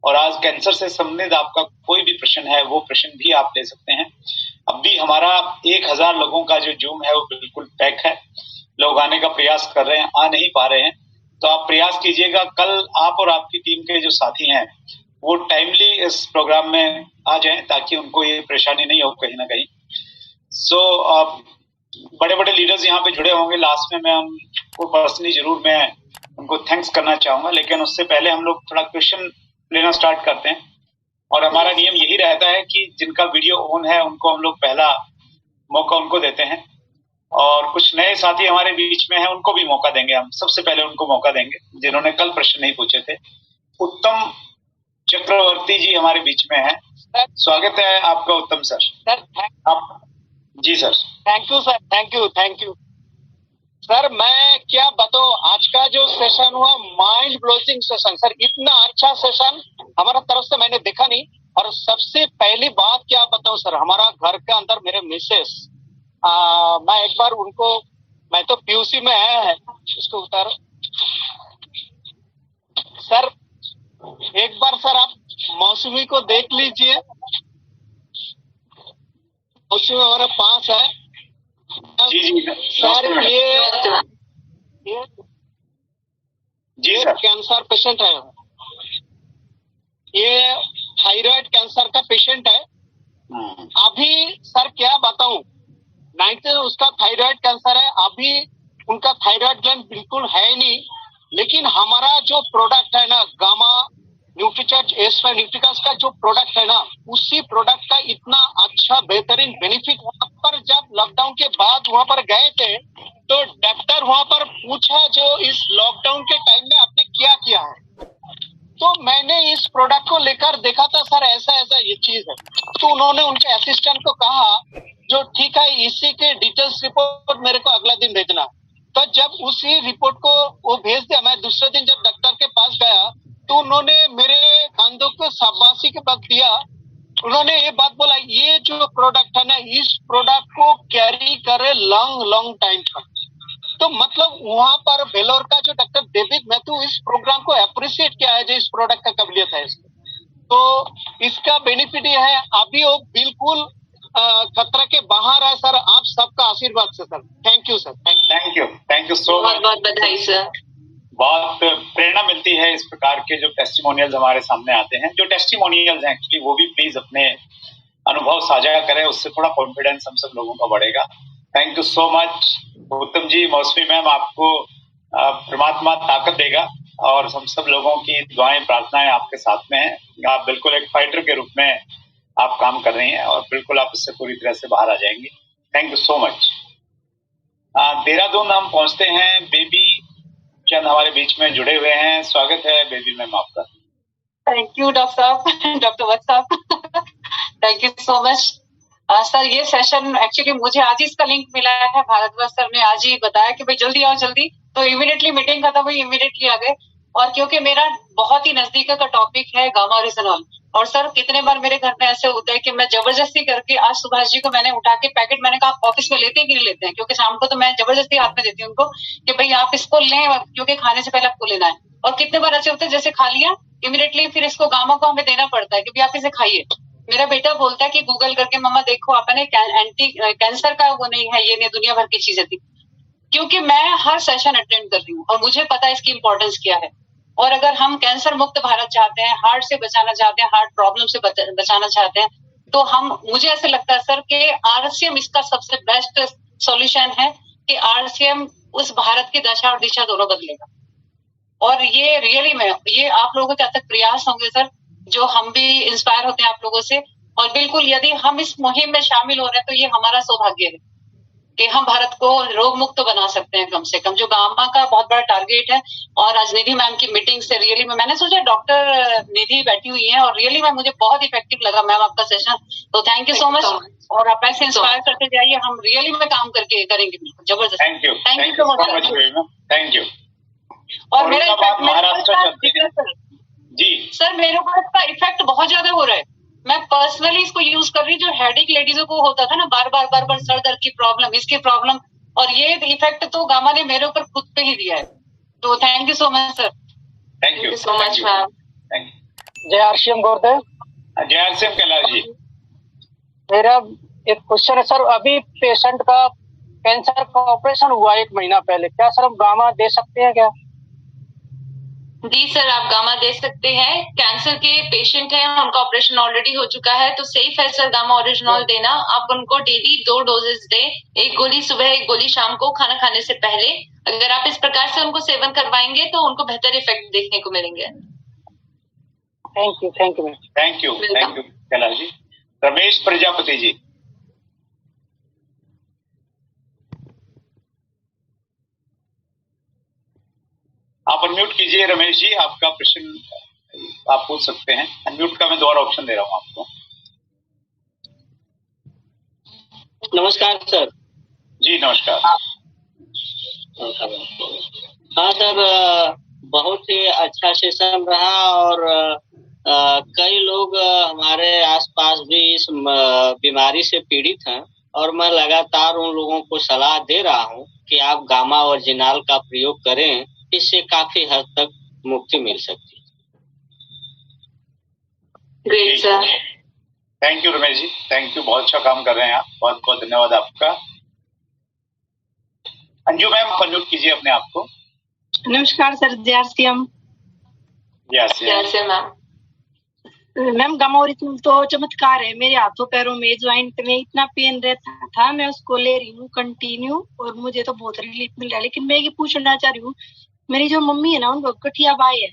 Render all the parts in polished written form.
और आज कैंसर से संबंधित आपका कोई भी प्रश्न है वो प्रश्न भी आप ले सकते हैं। अब भी हमारा 1000 लोगों का जो जूम है वो बिल्कुल पैक है। लोग आने का प्रयास कर रहे हैं, आ नहीं पा रहे हैं, तो आप प्रयास कीजिएगा कल आप और आपकी टीम के जो साथी हैं वो टाइमली इस प्रोग्राम में आ जाएं ताकि उनको ये परेशानी नहीं हो कहीं ना कहीं। बड़े बड़े लीडर्स यहाँ पे जुड़े होंगे। लास्ट में मैं उनको पर्सनली जरूर मैं उनको थैंक्स करना चाहूंगा, लेकिन उससे पहले हम लोग थोड़ा क्वेश्चन लेना स्टार्ट करते हैं। और हमारा नियम यही रहता है कि जिनका वीडियो ऑन है उनको हम लोग पहला मौका उनको देते हैं, और कुछ नए साथी हमारे बीच में हैं उनको भी मौका देंगे। हम सबसे पहले उनको मौका देंगे जिन्होंने कल प्रश्न नहीं पूछे थे। उत्तम चक्रवर्ती जी हमारे बीच में हैं। स्वागत है आपका उत्तम सर। आप जी sir. Thank you sir, thank you sir. मैं क्या बताऊं, आज का जो सेशन हुआ माइंड ब्लोइंग सेशन सर, इतना अच्छा सेशन हमारा तरफ से मैंने देखा नहीं। और सबसे पहली बात क्या बताऊं सर, हमारा घर के अंदर मेरे मिसेस, मैं एक बार उनको, मैं तो पीयूसी में है, इसको उतारो सर। एक बार सर आप मौसमी को देख लीजिए, मौसमी हमारे पास है जी सर। ये कैंसर पेशेंट है, ये थायराइड कैंसर का पेशेंट है। अभी सर क्या बताऊं, 90 उसका थायराइड कैंसर है। अभी उनका थायराइड ग्लैंड बिल्कुल है नहीं, लेकिन हमारा जो प्रोडक्ट है ना, गामा न्यूट्रीचार्ज S5 न्यूट्रिकास का जो प्रोडक्ट है ना, उसी प्रोडक्ट का इतना अच्छा बेहतरीन बेनिफिट। वहां पर जब लॉकडाउन के बाद वहां पर गए थे तो डॉक्टर वहां पर पूछा जो इस लॉकडाउन के टाइम में आपने क्या किया है, तो मैंने इस प्रोडक्ट को लेकर देखा था सर, ऐसा ऐसा ये चीज है। तो उन्होंने उनके असिस्टेंट को कहा जो ठीक है, इसी के डिटेल्स रिपोर्ट मेरे को अगला दिन भेजना। तो जब उसी रिपोर्ट को वो भेज दिया, मैं दूसरे दिन जब डॉक्टर के पास गया तो उन्होंने मेरे कंधों को शाबाशी के वक्त दिया। उन्होंने ये बात बोला, ये जो प्रोडक्ट है ना, इस प्रोडक्ट को कैरी करे लॉन्ग टाइम तक। तो मतलब वहां पर वेलोर का जो डॉक्टर डेविड मैथ्यू इस प्रोग्राम को अप्रिशिएट किया है, जो इस प्रोडक्ट का काबिलियत है इसको। तो इसका बेनिफिट ये है, अभी वो बिल्कुल खतरा के बाहर है सर। आप सबका आशीर्वाद से sir. Thank you sir. Thank you so much. बहुत बधाई सर। बहुत प्रेरणा मिलती है इस प्रकार के जो टेस्टिमोनियल्स हमारे सामने आते हैं। जो टेस्टिमोनियल्स हैं एक्चुअली वो भी प्लीज अपने अनुभव साझा करें, उससे थोड़ा कॉन्फिडेंस हम सब लोगों का बढ़ेगा। थैंक यू सो मच उत्तम जी, मौसमी मैम, आपको परमात्मा ताकत देगा और हम सब लोगों की दुआएं प्रार्थनाएं आपके साथ में हैं। आप बिल्कुल एक फाइटर के रूप में आप काम कर रही हैं और बिल्कुल आप इससे पूरी तरह से बाहर आ जाएंगी। Thank you so much. Dehradun हम पहुंचते हैं। बेबी चंद हमारे बीच में जुड़े हुए हैं। स्वागत है बेबी मैम आपका। थैंक यू डॉक्टर साहब, डॉक्टर वत्स साहब, thank you so much sir. ये सेशन एक्चुअली मुझे आज ही इसका लिंक मिला है। भारद्वाज सर ने आज ही बताया कि भाई जल्दी आओ जल्दी, तो इमीडिएटली मीटिंग खत्म हुई, इमीडिएटली आ गए। और क्योंकि मेरा बहुत ही नजदीक का टॉपिक है गामा ओरिजिनॉल, और सर कितने बार मेरे घर में ऐसे होता है कि मैं जबरदस्ती करके, आज सुभाष जी को मैंने उठा के पैकेट, मैंने कहा आप ऑफिस में लेते हैं कि नहीं लेते हैं, क्योंकि शाम को तो मैं जबरदस्ती हाथ में देती हूँ उनको कि भाई आप इसको लें, क्योंकि खाने से पहले आपको लेना है। और कितने बार ऐसे होते हैं जैसे खा लिया इमीडिएटली, फिर इसको गामा को हमें देना पड़ता है कि भाई आप इसे खाइए। मेरा बेटा बोलता है कि गूगल करके मम्मा देखो आपने एंटी कैंसर का वो नहीं है, ये नहीं, दुनिया भर की चीजें थी। क्योंकि मैं हर सेशन अटेंड कर रही हूँ और मुझे पता है इसकी इंपॉर्टेंस क्या है। और अगर हम कैंसर मुक्त भारत चाहते हैं, हार्ट से बचाना चाहते हैं, हार्ट प्रॉब्लम से बचाना चाहते हैं, तो मुझे ऐसे लगता है सर कि RCM इसका सबसे बेस्ट सॉल्यूशन है कि RCM उस भारत की दशा और दिशा दोनों बदलेगा। और ये रियली में ये आप लोगों के तक प्रयास होंगे सर, जो हम भी इंस्पायर होते हैं आप लोगों से। और बिल्कुल यदि हम इस मुहिम में शामिल हो रहे हैं तो ये हमारा सौभाग्य है कि हम भारत को रोग मुक्त बना सकते हैं कम से कम, जो गामा का बहुत बड़ा टारगेट है। और आज निधि मैम की मीटिंग से रियली में मैंने सोचा डॉक्टर निधि बैठी हुई है, और रियली में मुझे बहुत इफेक्टिव लगा मैम आपका सेशन। तो थैंक यू सो मच। और आप ऐसे इंस्पायर करते जाइए, हम रियली में काम करके करेंगे बिल्कुल जबरदस्त। Thank you so much. Thank you. और मेरा महाराष्ट्र जी सर, मेरे ऊपर इसका इफेक्ट बहुत ज्यादा हो रहा है। मैं पर्सनली इसको यूज कर रही हूँ। जो हेडेक लेडीजों को होता था ना, बार बार सर दर्द की प्रॉब्लम, इसकी प्रॉब्लम, और ये इफेक्ट तो गामा ने मेरे ऊपर खुद पे ही दिया है। तो thank you so much sir. Thank you so much ma'am. जय आरसीएम गौरदेव। जय आरसीएम कैलाश जी। मेरा एक क्वेश्चन है सर, अभी पेशेंट का कैंसर का ऑपरेशन हुआ 1 महीना पहले, क्या सर हम गामा दे सकते हैं क्या? जी सर, आप गामा दे सकते हैं। कैंसर के पेशेंट हैं, उनका ऑपरेशन ऑलरेडी हो चुका है, तो सेफ है सर गामा ओरिजिनल देना। आप उनको डेली 2 डोजेस दें, 1 गोली सुबह 1 गोली शाम को खाना खाने से पहले। अगर आप इस प्रकार से उनको सेवन करवाएंगे तो उनको बेहतर इफेक्ट देखने को मिलेंगे। Thank you ma'am. Thank you Kailash ji. Ramesh Prajapati ji. आप अनम्यूट कीजिए रमेश जी, आपका प्रश्न आप पूछ सकते हैं। अनम्यूट का मैं दोबारा ऑप्शन दे रहा हूं आपको। नमस्कार सर। जी नमस्कार। हाँ सर, बहुत ही अच्छा सेशन रहा और कई लोग हमारे आसपास भी इस बीमारी से पीड़ित हैं और मैं लगातार उन लोगों को सलाह दे रहा हूं कि आप गामा ओरिजिनल का प्रयोग करें, इससे काफी हद तक मुक्ति मिल सकती है। Great sir. Thank you Ramesh ji, thank you, बहुत अच्छा काम कर रहे हैं आप, बहुत बहुत धन्यवाद आपका। अंजू मैम अनम्यूट कीजिए अपने आप को। नमस्कार सर, जय आरसीएम। मैम गामा ओरिजिनल तो चमत्कार है। मेरे हाथों पैरों में ज्वाइंट में इतना पेन रहता था, मैं उसको ले रही हूँ कंटिन्यू और मुझे तो बहुत रिलीफ मिल रहा है। लेकिन मैं ये पूछना चाह रही हूँ, मेरी जो मम्मी है ना, उनको गठिया बाई है,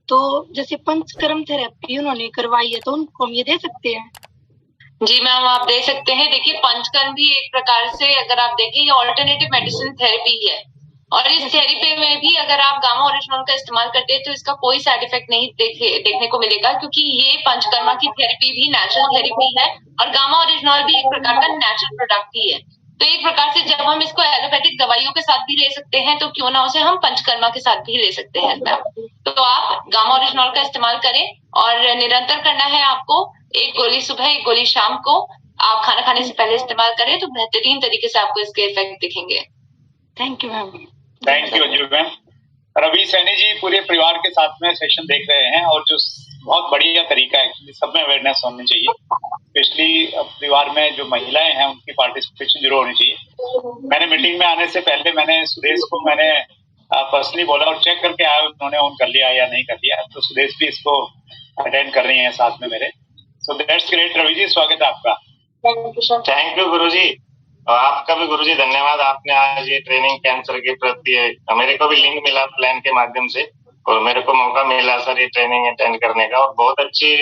तो जैसे पंचकर्म थेरेपी उन्होंने करवाई है, तो उनको हम ये दे सकते हैं? जी मैम, आप दे सकते हैं। देखिए, पंचकर्म भी एक प्रकार से अगर आप देखें, ये ऑल्टरनेटिव मेडिसिन थेरेपी है और इस थेरेपी में भी अगर आप गामा ओरिजिनल का इस्तेमाल करते हैं तो इसका कोई साइड इफेक्ट नहीं देखने को मिलेगा, क्योंकि ये पंचकर्मा की थेरेपी भी नेचुरल थेरेपी है और गामा ओरिजिनल भी एक प्रकार का नेचुरल प्रोडक्ट ही है। तो एक प्रकार से जब हम इसको एलोपैथिक दवाइयों के साथ भी ले सकते हैं, तो क्यों ना उसे हम पंचकर्मा के साथ भी ले सकते हैं मैम। तो आप गामा ओरिजिनल का इस्तेमाल करें और निरंतर करना है आपको। 1 गोली सुबह 1 गोली शाम को आप खाना खाने से पहले इस्तेमाल करें तो बेहतरीन तरीके से आपको इसके इफेक्ट दिखेंगे। Thank you ma'am. Thank you Anju ma'am. Ravi Saini ji पूरे परिवार के साथ में सेशन देख रहे हैं और जो बहुत बढ़िया तरीका है, एक्चुअली सब में अवेयरनेस होनी चाहिए, स्पेशली परिवार में जो महिलाएं हैं उनकी पार्टिसिपेशन जरूर होनी चाहिए। मैंने मीटिंग में आने से पहले मैंने सुदेश को पर्सनली बोला और चेक करके आया उन्होंने ऑन कर लिया या नहीं कर लिया, तो सुदेश भी इसको अटेंड कर रही है साथ में मेरे। So that's great. Ravi ji स्वागत है आपका। थैंक यू गुरुजी, और आपका भी गुरुजी धन्यवाद। आपने आज ये ट्रेनिंग कैंसर के प्रति, मेरे को भी लिंक मिला प्लान के माध्यम से और मेरे को मौका मिला सर ये ट्रेनिंग अटेंड करने का, और बहुत अच्छी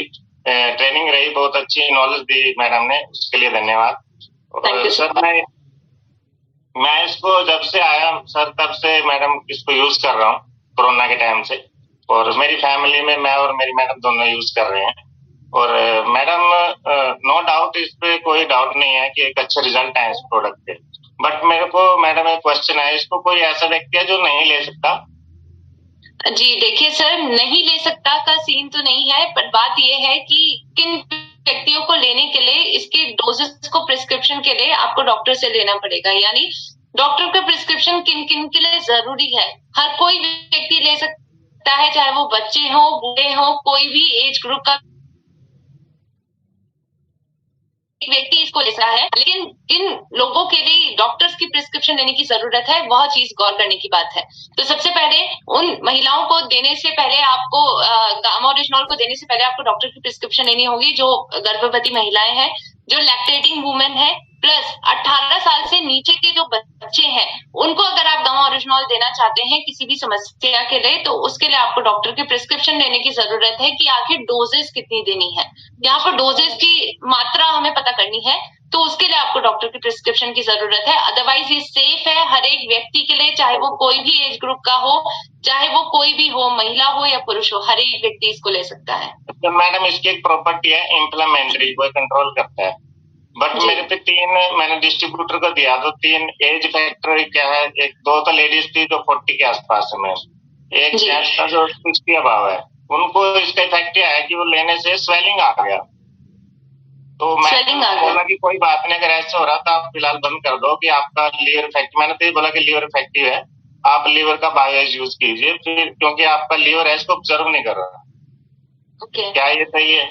ट्रेनिंग रही, बहुत अच्छी नॉलेज दी मैडम ने, उसके लिए धन्यवाद। और सर मैं इसको जब से आया सर तब से मैडम इसको यूज कर रहा हूँ कोरोना के टाइम से, और मेरी फैमिली में मैं और मेरी मैडम दोनों यूज कर रहे हैं। और मैडम नो डाउट, इस पे कोई डाउट नहीं है कि एक अच्छे रिजल्ट है इस प्रोडक्ट के। बट मेरे को मैडम एक क्वेश्चन है, इसको कोई ऐसा व्यक्ति है जो नहीं ले सकता? जी देखिए सर, नहीं ले सकता का सीन तो नहीं है, पर बात यह है कि किन व्यक्तियों को लेने के लिए इसके डोजेस को प्रिस्क्रिप्शन के लिए आपको डॉक्टर से लेना पड़ेगा। यानी डॉक्टर का प्रिस्क्रिप्शन किन किन के लिए जरूरी है, हर कोई व्यक्ति ले सकता है, चाहे वो बच्चे हो, बूढ़े हो, कोई भी एज ग्रुप का व्यक्ति इसको ले सकता है। लेकिन किन लोगों के लिए डॉक्टर्स की प्रिस्क्रिप्शन लेने की जरूरत है, वह चीज गौर करने की बात है। तो सबसे पहले उन महिलाओं को देने से पहले आपको गामा ओरिजिनल को देने से पहले आपको डॉक्टर की प्रिस्क्रिप्शन लेनी होगी, जो गर्भवती महिलाएं हैं, जो लैक्टेटिंग वुमेन है, प्लस 18 साल से नीचे के जो बच्चे हैं, उनको अगर आप गामा ओरिजिनल देना चाहते हैं किसी भी समस्या के लिए, तो उसके लिए आपको डॉक्टर की प्रिस्क्रिप्शन लेने की जरूरत है कि आखिर डोजेस कितनी देनी है। यहाँ पर डोजेस की मात्रा हमें पता करनी है, तो उसके लिए आपको डॉक्टर की प्रिस्क्रिप्शन की जरूरत है। अदरवाइज ये सेफ है हर एक व्यक्ति के लिए, चाहे वो कोई भी एज ग्रुप का हो, चाहे वो कोई भी हो, महिला हो या पुरुष हो, हर एक व्यक्ति इसको ले सकता है। तो मैडम इसकी एक प्रॉपर्टी है इन्फ्लेमेटरी, वो कंट्रोल करता है। बट मेरे पे 3 मैंने डिस्ट्रीब्यूटर को दिया, तो 3 एज फैक्टर क्या है, एक 2 तो लेडीज थी जो 40 के आसपास है, एक जेंट्स था जो 60 अभाव है। उनको इसका इफेक्ट क्या है कि वो लेने से स्वेलिंग आ गया। तो मैं बोला कि कोई बात नहीं, अगर ऐसे हो रहा तो आप फिलहाल बंद कर दो कि आपका लीवर इफेक्ट, मैंने तो ये बोला कि लीवर इफेक्टिव है, आप लीवर का बायोएज यूज कीजिए फिर, क्योंकि आपका लीवर है इसको ऑब्जर्व नहीं कर रहा। ओके। क्या ये सही है?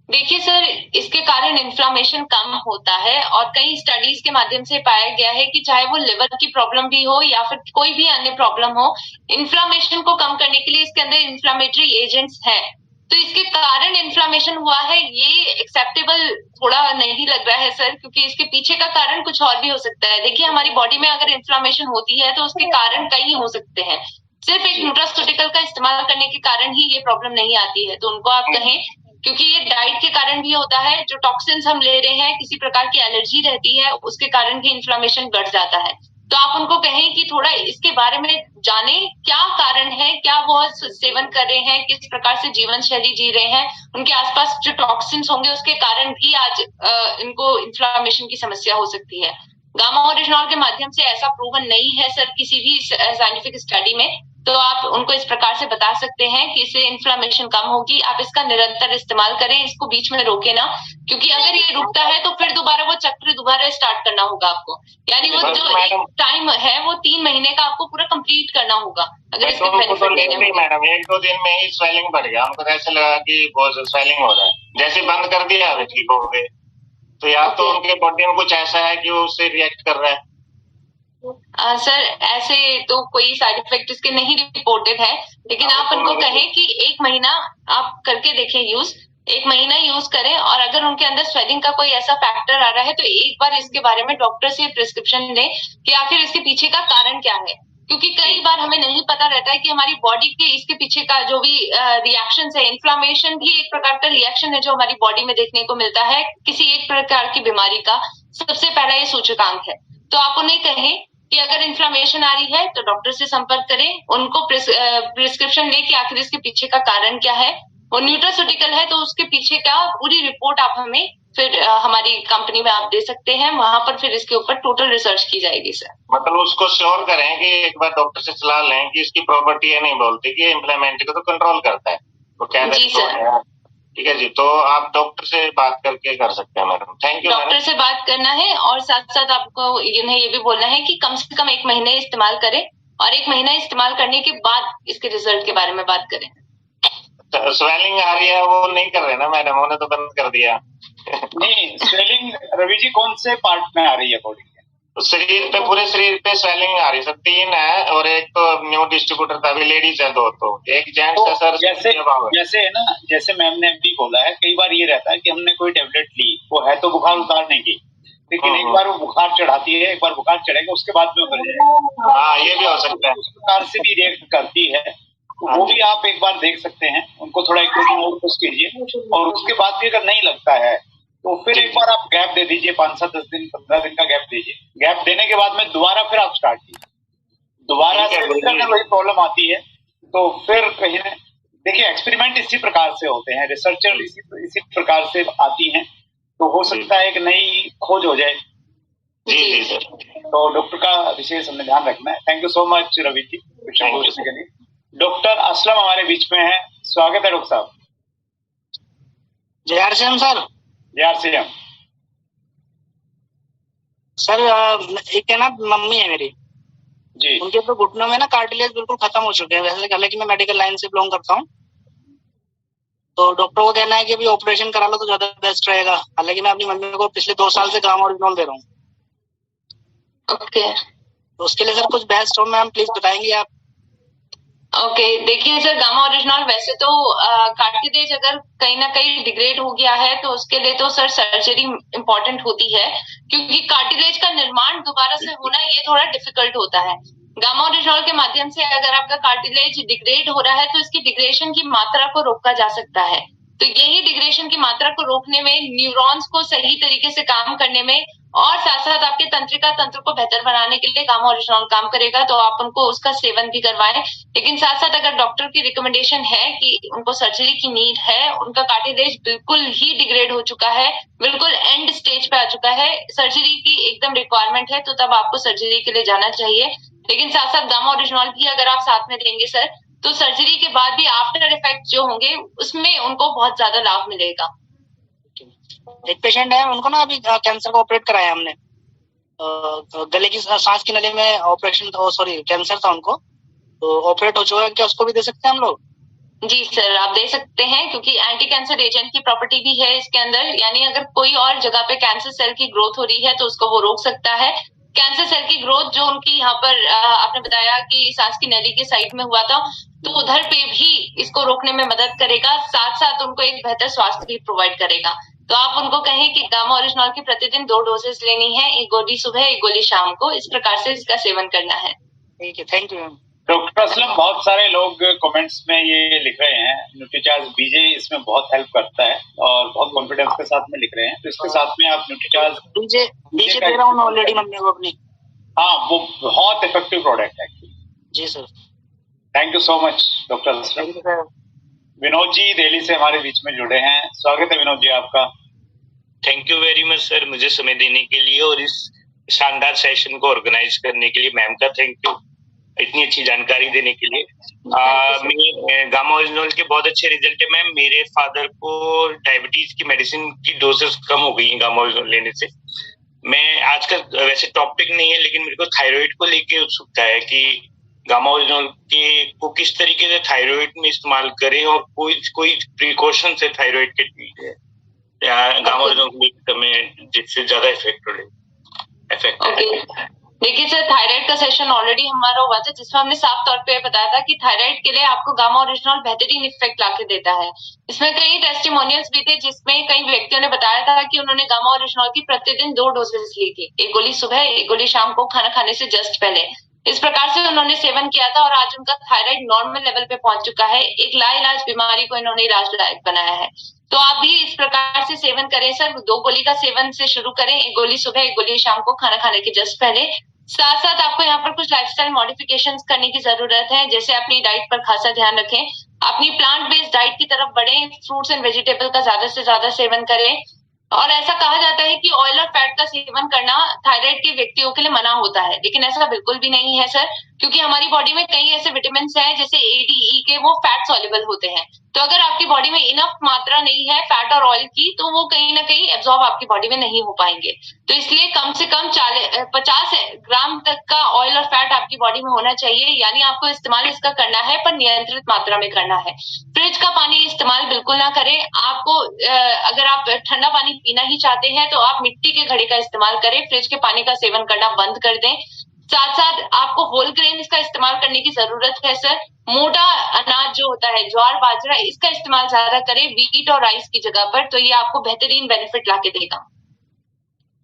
देखिए सर, इसके कारण इन्फ्लामेशन कम होता है और कई स्टडीज के माध्यम से पाया गया है कि चाहे वो लिवर की प्रॉब्लम भी हो या फिर कोई भी अन्य प्रॉब्लम हो, इन्फ्लामेशन को कम करने के लिए इसके अंदर इन्फ्लामेटरी एजेंट्स हैं। तो इसके कारण इन्फ्लामेशन हुआ है, ये एक्सेप्टेबल थोड़ा नहीं लग रहा है सर, क्योंकि इसके पीछे का कारण कुछ और भी हो सकता है। देखिए, हमारी बॉडी में अगर इन्फ्लामेशन होती है तो उसके कारण कई हो सकते हैं। सिर्फ एक न्यूट्रास्यूटिकल का इस्तेमाल करने के कारण ही ये प्रॉब्लम नहीं आती है। तो उनको आप कहें, क्योंकि ये डाइट के कारण भी होता है, जो टॉक्सिन्स हम ले रहे हैं, किसी प्रकार की एलर्जी रहती है, उसके कारण भी इन्फ्लामेशन बढ़ जाता है। तो आप उनको कहें कि थोड़ा इसके बारे में जाने, क्या कारण है, क्या वो सेवन कर रहे हैं, किस प्रकार से जीवन शैली जी रहे हैं, उनके आसपास जो टॉक्सिन्स होंगे उसके कारण भी आज इनको इन्फ्लामेशन की समस्या हो सकती है। गामा ओरिजिनॉल के माध्यम से ऐसा प्रूवन नहीं है सर किसी भी साइंटिफिक स्टडी में। तो आप उनको इस प्रकार से बता सकते हैं कि इससे इन्फ्लामेशन कम होगी, आप इसका निरंतर इस्तेमाल करें, इसको बीच में रोके ना, क्योंकि अगर ये रुकता है तो फिर दोबारा वो चक्र दोबारा स्टार्ट करना होगा आपको। यानी वो जो एक टाइम है वो 3 महीने का आपको पूरा कंप्लीट करना होगा अगर इसके बेनिफिट लेने हैं। मैडम 1-2 दिन में ही स्वेलिंग बढ़ गया, हमको ऐसे लगा कि बहुत स्वेलिंग हो रहा है, जैसे बंद कर दिया अभी ठीक हो गए। तो या तो उनके बॉडी में कुछ ऐसा है कि वो उससे रिएक्ट कर रहा है। सर ऐसे तो कोई साइड इफेक्ट इसके नहीं रिपोर्टेड है, लेकिन आप उनको कहें कि 1 महीना आप करके देखें यूज, 1 महीना यूज करें, और अगर उनके अंदर स्वेलिंग का कोई ऐसा फैक्टर आ रहा है तो एक बार इसके बारे में डॉक्टर से प्रिस्क्रिप्शन लें कि आखिर इसके पीछे का कारण क्या है। क्योंकि कई बार हमें नहीं पता रहता है कि हमारी बॉडी के इसके पीछे का जो भी रिएक्शन है, इन्फ्लामेशन भी एक प्रकार का रिएक्शन है जो हमारी बॉडी में देखने को मिलता है किसी एक प्रकार की बीमारी का। सबसे पहला ये सूचकांक है। तो आप उन्हें कहें कि अगर इन्फ्लामेशन आ रही है तो डॉक्टर से संपर्क करें, उनको प्रिस्क्रिप्शन ले कि आखिर इसके पीछे का कारण क्या है। वो न्यूट्रास्यूटिकल है तो उसके पीछे का पूरी रिपोर्ट आप हमें फिर हमारी कंपनी में आप दे सकते हैं, वहां पर फिर इसके ऊपर टोटल रिसर्च की जाएगी सर। मतलब उसको श्योर करें कि एक बार डॉक्टर से सलाह लें कि इसकी प्रॉपर्टी ये नहीं बोलती कि इन्फ्लेमेंट्री को तो कंट्रोल करता है, तो क्या जी सर। ठीक है जी, तो आप डॉक्टर से बात करके कर सकते हैं मैडम। Thank you. डॉक्टर से बात करना है और साथ साथ आपको इन्हें ये भी बोलना है कि कम से कम 1 महीने इस्तेमाल करें, और 1 महीना इस्तेमाल करने के बाद इसके रिजल्ट के बारे में बात करें। स्वेलिंग आ रही है वो नहीं कर रहे ना मैडम, उन्होंने तो बंद कर दिया। नहीं, स्वेलिंग रवि जी कौन से पार्ट में आ रही है बॉडी के? तो शरीर पे, पूरे शरीर पे स्वेलिंग आ रही है सर। 3 है और एक तो न्यू डिस्ट्रीब्यूटर था, अभी लेडीज है 2, तो एक जेंट्स तो है सर। जैसे है ना, जैसे मैम ने अभी बोला है, कई बार ये रहता है कि हमने कोई टेबलेट ली, वो है तो बुखार उतारने की, लेकिन एक बार वो बुखार चढ़ाती है, एक बार बुखार चढ़ेगा उसके बाद में उतर जाएगा। हाँ, ये भी हो सकता है। उस प्रकार से भी रिएक्ट करती है, तो वो भी आप एक बार देख सकते हैं। उनको थोड़ा 1-2 दिन और पुश कीजिए, और उसके बाद भी अगर नहीं लगता है तो फिर एक बार आप गैप दे दीजिए, 5-7 10 दिन 15 दिन का गैप दीजिए। गैप देने के बाद में दोबारा फिर आप स्टार्ट कीजिए। दोबारा से अगर वही प्रॉब्लम आती है तो फिर कहीं ना देखिए, एक्सपेरिमेंट इसी प्रकार से होते हैं, रिसर्चर इसी प्रकार से आती हैं, तो हो सकता है एक नई खोज हो जाए। जी सर। तो डॉक्टर का विशेष हमें ध्यान रखना है। Thank you so much Ravi ji question पूछने के लिए। डॉक्टर असलम हमारे बीच में है, स्वागत है डॉक्टर साहब। जय आर सीएम सर। जय आर सीएम सर। एक है ना, मम्मी है मेरी जी, उनके तो घुटनों में ना कार्टिलेज बिल्कुल खत्म हो चुके हैं। वैसे हालांकि मैं मेडिकल लाइन से बिलोंग करता हूँ, तो डॉक्टर को कहना है कि अभी ऑपरेशन करा लो तो ज्यादा बेस्ट रहेगा। हालांकि मैं अपनी मम्मी को पिछले 2 साल से गामा ओरिजिनॉल दे रहा हूँ। ओके, तो उसके लिए सर कुछ बेस्ट हो मैम, प्लीज बताएंगे आप। ओके, देखिए सर, गामा ओरिजिनॉल वैसे तो कार्टिलेज अगर कहीं ना कहीं डिग्रेड हो गया है तो उसके लिए तो सर सर्जरी इंपॉर्टेंट होती है, क्योंकि कार्टिलेज का निर्माण दोबारा से होना ये थोड़ा डिफिकल्ट होता है। गामा ओरिजिनॉल के माध्यम से अगर आपका कार्टिलेज डिग्रेड हो रहा है तो इसकी डिग्रेशन की मात्रा को रोका जा सकता है। तो यही डिग्रेशन की मात्रा को रोकने में, न्यूरॉन्स को सही तरीके से काम करने में, और साथ साथ आपके तंत्रिका तंत्र को बेहतर बनाने के लिए गामा ओरिजिनॉल काम करेगा। तो आप उनको उसका सेवन भी करवाएं, लेकिन साथ साथ अगर डॉक्टर की रिकमेंडेशन है कि उनको सर्जरी की नीड है, उनका कार्टिलेज बिल्कुल ही डिग्रेड हो चुका है, बिल्कुल एंड स्टेज पे आ चुका है, सर्जरी की एकदम रिक्वायरमेंट है, तो तब आपको सर्जरी के लिए जाना चाहिए। लेकिन साथ साथ गामा ओरिजिनॉल भी अगर आप साथ में देंगे सर, तो सर्जरी के बाद भी आफ्टर इफेक्ट जो होंगे उसमें उनको बहुत ज्यादा लाभ मिलेगा। एक पेशेंट है, उनको ना अभी कैंसर का ऑपरेट कराया हमने। गले की सांस की नली में ऑपरेशन, सॉरी कैंसर था उनको, तो ऑपरेट हो चुका है। क्या उसको भी दे सकते हैं हम लोग? जी सर, आप दे सकते हैं क्योंकि एंटी कैंसर एजेंट की प्रॉपर्टी भी है इसके अंदर, यानी अगर कोई और जगह पे कैंसर सेल की ग्रोथ हो रही है तो उसको वो रोक सकता है। कैंसर सेल की ग्रोथ जो उनकी यहाँ पर आपने बताया कि सांस की नली के साइड में हुआ था, तो उधर पे भी इसको रोकने में मदद करेगा, साथ साथ उनको एक बेहतर स्वास्थ्य भी प्रोवाइड करेगा। तो आप उनको कहें कि गामा ओरिजिनॉल की प्रतिदिन 2 डोजेस लेनी है, 1 गोली सुबह 1 गोली शाम को, इस प्रकार से इसका सेवन करना है। ठीक है, thank you ma'am. Doctor Aslam, बहुत सारे लोग कमेंट्स में ये लिख रहे हैं न्यूट्रीचार्ज बीजे इसमें बहुत हेल्प करता है और बहुत कॉन्फिडेंस के साथ में लिख रहे हैं, तो इसके साथ में आप न्यूट्रीचार्ज बीजे दे रहा हूँ मैं ऑलरेडी मम्मी को अपनी। हाँ, वो बहुत इफेक्टिव प्रोडक्ट है। जी sir, thank you so much doctor Aslam. Vinod ji Delhi से हमारे बीच में जुड़े हैं, स्वागत है विनोद जी आपका। Thank you very much sir, मुझे समय देने के लिए और इस शानदार सेशन को ऑर्गेनाइज करने के लिए मैम का थैंक यू, इतनी अच्छी जानकारी देने के लिए। मैं गामा ओरिजिनल के बहुत अच्छे रिजल्ट है मैम। मेरे फादर को डायबिटीज की मेडिसिन की डोजेस कम हो गई है गामा ओरिजिनल लेने से। मैं आज का वैसे टॉपिक नहीं है, लेकिन मेरे को थायराइड को लेके उत्सुकता है कि गामा ओरिजिनल के को किस तरीके से थायराइड में इस्तेमाल करें और कोई प्रिकॉशन से थायराइड के ठीक है गामा ओरिजिनल में जिससे ज्यादा इफेक्ट। देखिए सर, थायराइड का सेशन ऑलरेडी हमारा हुआ था जिसमें हमने साफ तौर पे बताया था कि थायराइड के लिए आपको गामा ओरिजिनल बेहतरीन इफेक्ट लाके देता है। इसमें कई टेस्टिमोनियल्स भी थे जिसमें कई व्यक्तियों ने बताया था कि उन्होंने गामा ओरिजिनल की प्रतिदिन 2 डोजेस ली थी, 1 गोली सुबह 1 गोली शाम को खाना खाने से जस्ट पहले। इस प्रकार से उन्होंने सेवन किया था और आज उनका थायराइड नॉर्मल लेवल पे पहुंच चुका है। एक लाइलाज बीमारी को इन्होंने इलाजदायक बनाया है। तो आप भी इस प्रकार से सेवन करें सर, 2 गोली का सेवन से शुरू करें, 1 गोली सुबह 1 गोली शाम को खाना खाने के जस्ट पहले। साथ साथ आपको यहाँ पर कुछ लाइफस्टाइल मॉडिफिकेशंस करने की जरूरत है, जैसे अपनी डाइट पर खासा ध्यान रखें, अपनी प्लांट बेस्ड डाइट की तरफ बढ़ें, फ्रूट्स एंड वेजिटेबल का ज्यादा से ज्यादा सेवन करें। और ऐसा कहा जाता है कि ऑयल और फैट का सेवन करना थायराइड के व्यक्तियों के लिए मना होता है, लेकिन ऐसा बिल्कुल भी नहीं है सर, क्योंकि हमारी बॉडी में कई ऐसे विटामिन हैं जैसे ए, डी, ई के, वो फैट सॉल्युबल होते हैं। तो अगर आपकी बॉडी में इनफ मात्रा नहीं है फैट और ऑयल की, तो वो कहीं ना कहीं एब्जॉर्ब आपकी बॉडी में नहीं हो पाएंगे। तो इसलिए कम से कम 50 ग्राम तक का ऑयल और फैट आपकी बॉडी में होना चाहिए, यानी आपको इस्तेमाल इसका करना है पर नियंत्रित मात्रा में करना है। फ्रिज का पानी इस्तेमाल बिल्कुल ना करें। आपको अगर आप ठंडा पानी पीना ही चाहते हैं तो आप मिट्टी के घड़े का इस्तेमाल करें, फ्रिज के पानी का सेवन करना बंद कर दें। साथ साथ आपको होल ग्रेन इसका इस्तेमाल करने की जरूरत है सर। मोटा अनाज जो होता है, ज्वार बाजरा, इसका इस्तेमाल ज्यादा करें व्हीट और राइस की जगह पर, तो ये आपको बेहतरीन बेनिफिट लाके देगा।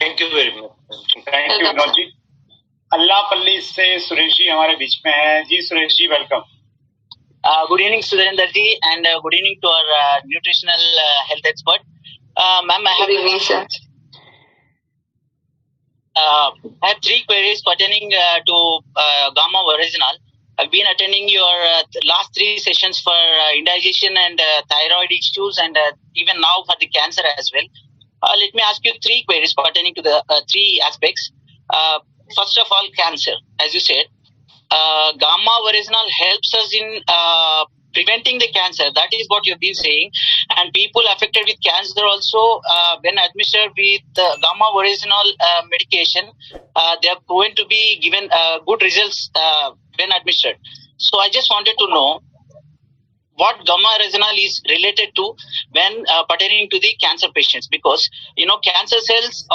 Thank you very much. Thank you Vinod ji. Allapalli से सुरेश जी हमारे बीच में है। जी Suresh ji, welcome. Good evening, Sudhirendra ji, and good evening to our nutritional health expert. Ma'am, I have 3 queries pertaining to Gamma Original. I've been attending your last 3 sessions for indigestion and thyroid issues, and even now for the cancer as well. Let me ask you 3 queries pertaining to the 3 aspects. First of all, cancer, as you said. Gamma Original helps us in preventing the cancer. That is what you've been saying. And people affected with cancer also, when administered with Gamma Original medication, they are proven to be given good results when administered. So I just wanted to know what Gamma Original is related to when pertaining to the cancer patients, because cancer cells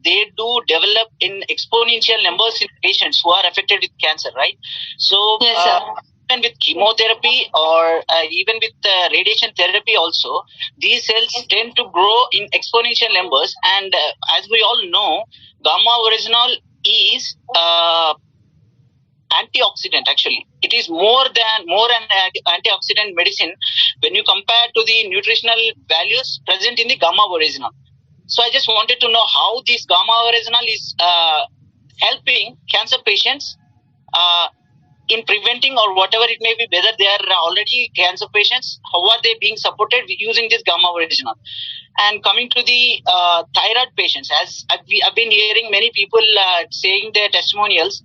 they do develop in exponential numbers in patients who are affected with cancer, right? So yes, sir. Even with chemotherapy or even with radiation therapy also, these cells tend to grow in exponential numbers, and as we all know, Gamma Original is antioxidant. Actually, it is more an antioxidant medicine when you compare to the nutritional values present in the Gamma Original. So I just wanted to know how this Gamma Original is helping cancer patients in preventing or whatever it may be, whether they are already cancer patients, how are they being supported using this Gamma Original? And coming to the thyroid patients, as I've been hearing many people saying their testimonials,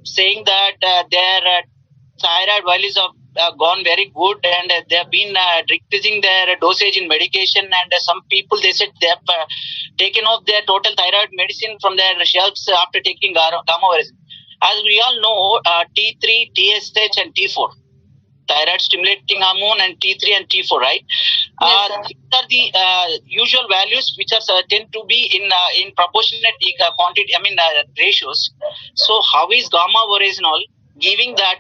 saying that their thyroid values have gone very good, and they have been decreasing their dosage in medication, and some people, they said they have taken off their total thyroid medicine from their shelves after taking Gamma Original. As we all know, T3, TSH and T4, thyroid stimulating hormone and T3 and T4, right? Yes, sir. These are the usual values which are tend to be in proportionate quantity, ratios. So how is gamma oryzanol giving that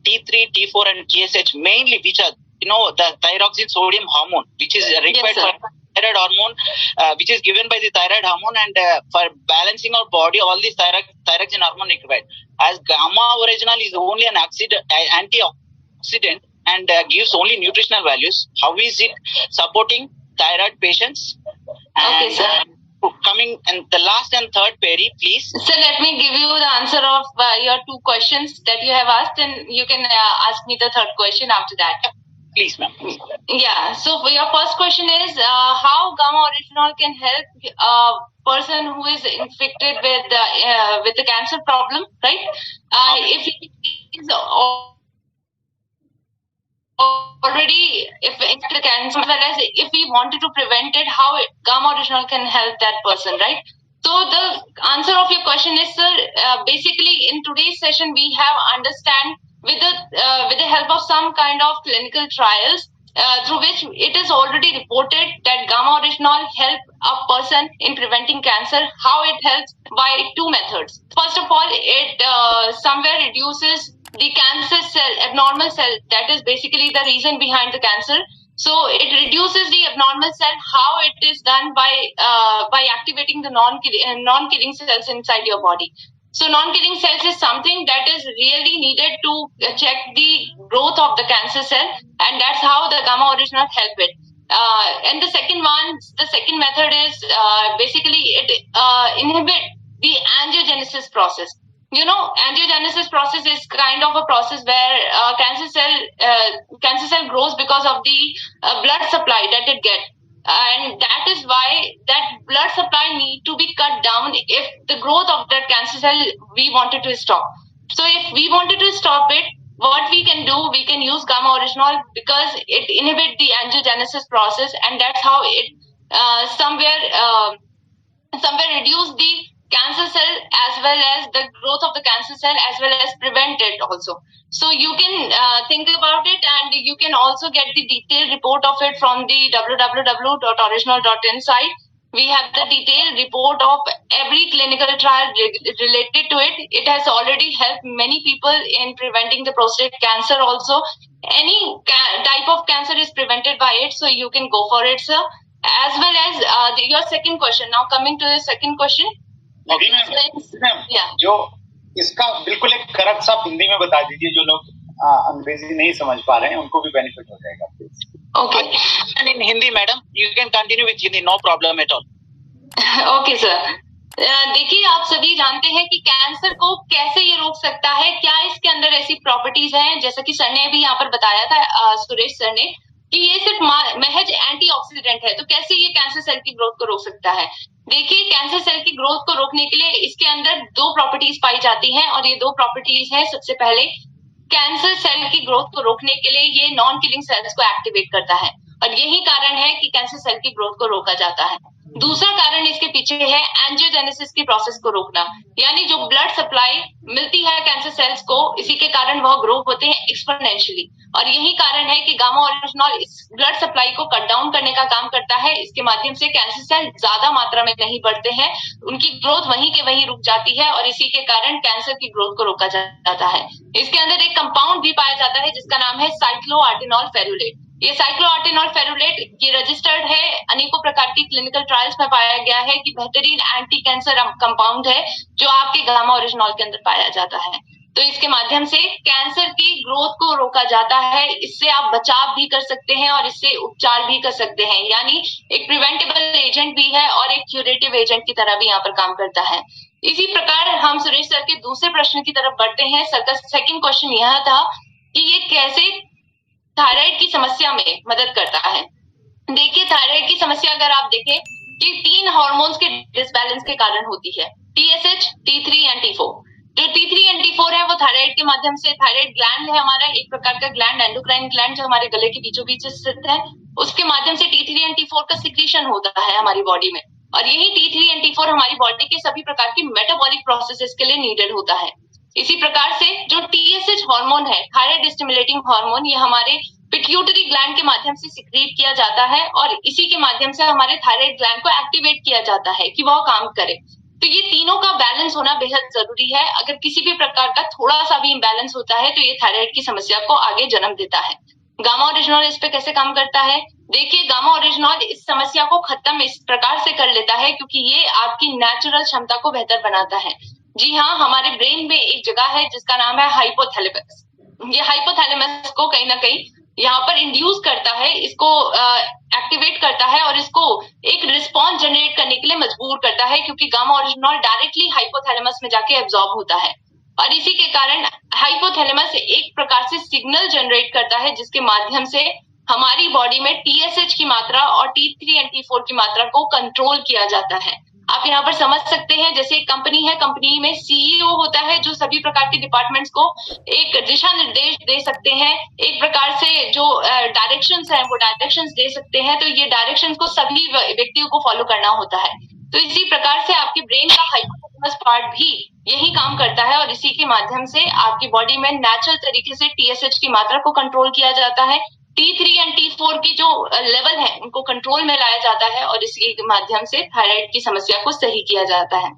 T3, T4 and TSH mainly, which are the thyroxine sodium hormone, which is required for thyroid hormone, which is given by the thyroid hormone, and for balancing our body, all these thyroxine hormone required. As gamma oryzanol is only an antioxidant and gives only nutritional values, how is it supporting thyroid patients? Okay, sir. Coming and the last and third query, please. So let me give you the answer of your two questions that you have asked, and you can ask me the third question after that. Please, ma'am. Yeah. So for your first question is how gamma oryzanol can help a person who is infected with the cancer problem, right? If he is already infected with cancer, as well as if we wanted to prevent it, how gamma oryzanol can help that person, right? So the answer of your question is, sir, basically in today's session we have understand with the help of some kind of clinical trials through which it is already reported that gamma oryzanol help a person in preventing cancer. How it helps? By two methods. First of all, it somewhere reduces the cancer cell, abnormal cell, that is basically the reason behind the cancer. So it reduces the abnormal cell. How it is done? By activating the non-killing cells inside your body. So non-killing cells is something that is really needed to check the growth of the cancer cell, and that's how the gamma oryzanol help it. And the second method is basically it inhibit the angiogenesis process. Angiogenesis process is kind of a process where cancer cell grows because of the blood supply that it gets. And that is why that blood supply need to be cut down if the growth of that cancer cell we wanted to stop. So if we wanted to stop it, what we can do, we can use gamma oryzanol because it inhibits the angiogenesis process, and that's how it somewhere reduce the cancer cell as well as the growth of the cancer cell as well as prevent it also. So you can think about it, and you can also get the detailed report of it from the www.oryzanol.in site. We have the detailed report of every clinical trial related to it. It has already helped many people in preventing the prostate cancer also. Any type of cancer is prevented by it, so you can go for it, sir. As well as your second question. Now coming to the second question. जो इसका बिल्कुल एक correct सा हिंदी में बता दीजिए, जो लोग अंग्रेजी नहीं समझ पा रहे हैं उनको भी बेनिफिट हो जाएगा. Okay. And in Hindi, madam, you can continue with Hindi, no problem at all. Okay, sir. देखिए, आप सभी जानते हैं कि कैंसर को कैसे ये रोक सकता है, क्या इसके अंदर ऐसी प्रॉपर्टीज हैं, जैसा कि सर ने भी यहाँ पर बताया था, सुरेश सर ने, कि ये सिर्फ महज एंटीऑक्सीडेंट है. तो कैसे ये कैंसर सेल की ग्रोथ को रोक सकता है? देखिए, कैंसर सेल की ग्रोथ को रोकने के लिए इसके अंदर दो प्रॉपर्टीज पाई जाती हैं, और ये दो प्रॉपर्टीज हैं. सबसे पहले, कैंसर सेल की ग्रोथ को रोकने के लिए ये नॉन किलिंग सेल्स को एक्टिवेट करता है, और यही कारण है कि कैंसर सेल की ग्रोथ को रोका जाता है. दूसरा कारण इसके पीछे है एंजियोजेनेसिस की प्रोसेस को रोकना, यानी जो ब्लड सप्लाई मिलती है कैंसर सेल्स को, इसी के कारण वह ग्रो होते हैं एक्सपोनेंशियली. और यही कारण है कि गामा ओरिजिनल इस ब्लड सप्लाई को कट डाउन करने का काम करता है. इसके माध्यम से कैंसर सेल ज्यादा मात्रा में नहीं बढ़ते हैं, उनकी ग्रोथ वहीं के वहीं रुक जाती है, और इसी के कारण कैंसर की ग्रोथ को रोका जाता है. इसके अंदर एक कंपाउंड भी पाया जाता है जिसका नाम है साइक्लोआर्टिनॉल फेरुलेट. ये साइक्लोआर्टिनॉल फेरुलेट ये रजिस्टर्ड है, अनेकों प्रकार की क्लिनिकल ट्रायल्स में पाया गया है कि बेहतरीन एंटी कैंसर कंपाउंड है जो आपके गामा ओरिजिनल के अंदर पाया जाता है. तो इसके माध्यम से कैंसर की ग्रोथ को रोका जाता है. इससे आप बचाव भी कर सकते हैं और इससे उपचार भी कर सकते हैं, यानी एक प्रिवेंटेबल एजेंट भी है और एक क्यूरेटिव एजेंट की तरह भी यहाँ पर काम करता है. इसी प्रकार हम सुरेश सर के दूसरे प्रश्न की तरफ बढ़ते हैं. सर का सेकंड क्वेश्चन यह था कि ये कैसे थायराइड की समस्या में मदद करता है. देखिए, थायराइड की समस्या अगर आप देखें कि 3 हार्मोन्स के डिसबैलेंस के कारण होती है, TSH, T3 एंड T4. जो T3 एंड T4 है वो थायराइड के माध्यम से, थायराइड ग्लैंड है हमारा, एक प्रकार का ग्लैंड, एंडोक्राइन ग्लैंड जो हमारे गले के बीचों बीच स्थित है, उसके माध्यम से T3 एंड T4 का सिक्रीशन होता है हमारी बॉडी में. और यही T3 एंड T4 हमारी बॉडी के सभी प्रकार की मेटाबॉलिक प्रोसेसेस के लिए नीडेड होता है. इसी प्रकार से जो TSH हार्मोन है, थायराइड स्टिमुलेटिंग हार्मोन, ये हमारे पिट्यूटरी ग्लैंड के माध्यम से सिक्रीट किया जाता है और इसी के माध्यम से हमारे थायराइड ग्लैंड को एक्टिवेट किया जाता है कि वह काम करे। तो ये तीनों का बैलेंस होना बेहद जरूरी है। अगर किसी भी प्रकार का थोड़ा सा भी इम्बैलेंस होता है तो ये थायराइड की समस्या को आगे जन्म देता है। गामा ओरिजिनॉल इस पे कैसे काम करता है? देखिए, गामा ओरिजिनॉल इस समस्या को खत्म इस प्रकार से कर लेता है क्योंकि ये आपकी नेचुरल क्षमता को बेहतर बनाता है। जी हाँ, हमारे ब्रेन में एक जगह है जिसका नाम है हाइपोथैलेमस। ये हाइपोथैलेमस को कहीं ना कहीं यहाँ पर इंड्यूस करता है, इसको एक्टिवेट करता है और इसको एक रिस्पॉन्स जनरेट करने के लिए मजबूर करता है क्योंकि गामा ओरिजिनॉल डायरेक्टली हाइपोथैलेमस में जाके एब्जॉर्ब होता है और इसी के कारण हाइपोथैलेमस एक प्रकार से सिग्नल जनरेट करता है जिसके माध्यम से हमारी बॉडी में TSH की मात्रा और T3 और T4 की मात्रा को कंट्रोल किया जाता है। आप यहाँ पर समझ सकते हैं, जैसे एक कंपनी है, कंपनी में CEO होता है जो सभी प्रकार के डिपार्टमेंट्स को एक दिशा निर्देश दे सकते हैं, एक प्रकार से जो डायरेक्शंस हैं वो डायरेक्शंस दे सकते हैं, तो ये डायरेक्शंस को सभी व्यक्तियों को फॉलो करना होता है। तो इसी प्रकार से आपके ब्रेन का हाइपोथैलेमस पार्ट भी यही काम करता है और इसी के माध्यम से आपकी बॉडी में नेचुरल तरीके से TSH की मात्रा को कंट्रोल किया जाता है, T3 और T4 की जो लेवल है उनको कंट्रोल में लाया जाता है और इसी के माध्यम से थायराइड की समस्या को सही किया जाता है।